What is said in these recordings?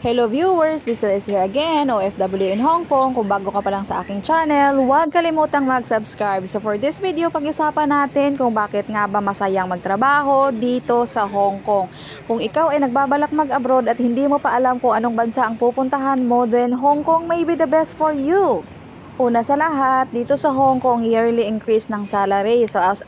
Hello viewers, this is here again, OFW in Hong Kong. Kung bago ka pa lang sa aking channel, huwag kalimutang mag-subscribe. So for this video, pag-isapan natin kung bakit nga ba masayang magtrabaho dito sa Hong Kong. Kung ikaw ay nagbabalak mag-abroad at hindi mo pa alam kung anong bansa ang pupuntahan mo, then Hong Kong may be the best for you. Una sa lahat, dito sa Hong Kong, yearly increase ng salary. So as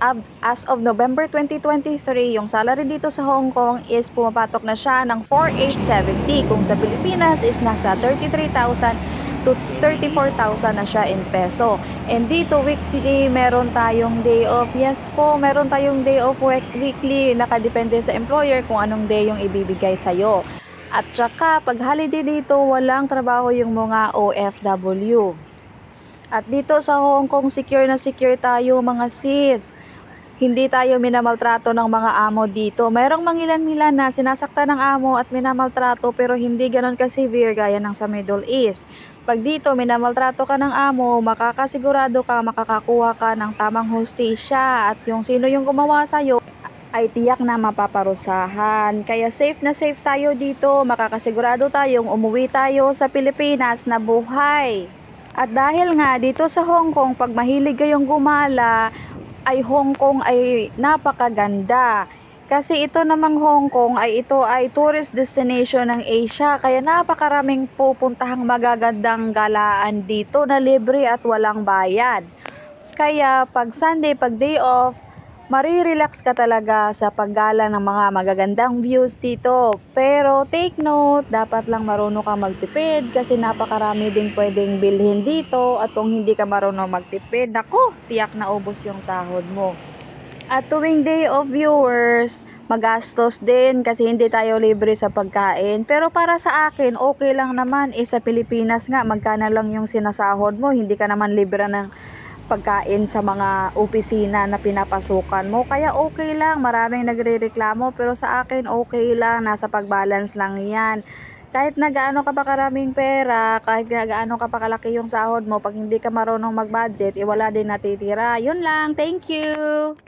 of November 2023, yung salary dito sa Hong Kong is pumapatok na siya ng 4,870. Kung sa Pilipinas is nasa 33,000 to 34,000 na siya in peso. And dito weekly, meron tayong day off. Yes po, meron tayong day off weekly. Nakadepende sa employer kung anong day yung ibibigay sa'yo. At saka, pag holiday dito, walang trabaho yung mga OFW. At dito sa Hong Kong, secure na secure tayo mga sis. Hindi tayo minamaltrato ng mga amo dito. Mayroong mangilan-ngilan na sinasaktan ng amo at minamaltrato pero hindi ganon ka-severe gaya ng sa Middle East. Pag dito minamaltrato ka ng amo, makakasigurado ka makakakuha ka ng tamang hustisya at yung sino yung gumawa sa'yo ay tiyak na mapaparusahan. Kaya safe na safe tayo dito. Makakasigurado tayong umuwi tayo sa Pilipinas na buhay. At dahil nga dito sa Hong Kong, pag mahilig kayong gumala, ay Hong Kong ay napakaganda. Kasi ito namang Hong Kong ito ay tourist destination ng Asia. Kaya napakaraming pupuntahang magagandang galaan dito na libre at walang bayad. Kaya pag Sunday, pag day off, marirelax ka talaga sa paggala ng mga magagandang views dito. Pero take note, dapat lang marunong ka magtipid kasi napakarami ding pwedeng bilhin dito at kung hindi ka marunong magtipid, naku, tiyak na ubos yung sahod mo. At tuwing day of viewers, magastos din kasi hindi tayo libre sa pagkain. Pero para sa akin, okay lang naman. Sa Pilipinas nga, magkano lang yung sinasahod mo, hindi ka naman libre ng pagkain sa mga opisina na pinapasukan mo. Kaya okay lang, maraming nagrereklamo pero sa akin okay lang, nasa pagbalance lang yan. Kahit na gaano ka pa karaming pera, kahit na gaano ka pa kalaki yung sahod mo, pag hindi ka marunong mag-budget, wala din natitira. Yun lang, thank you!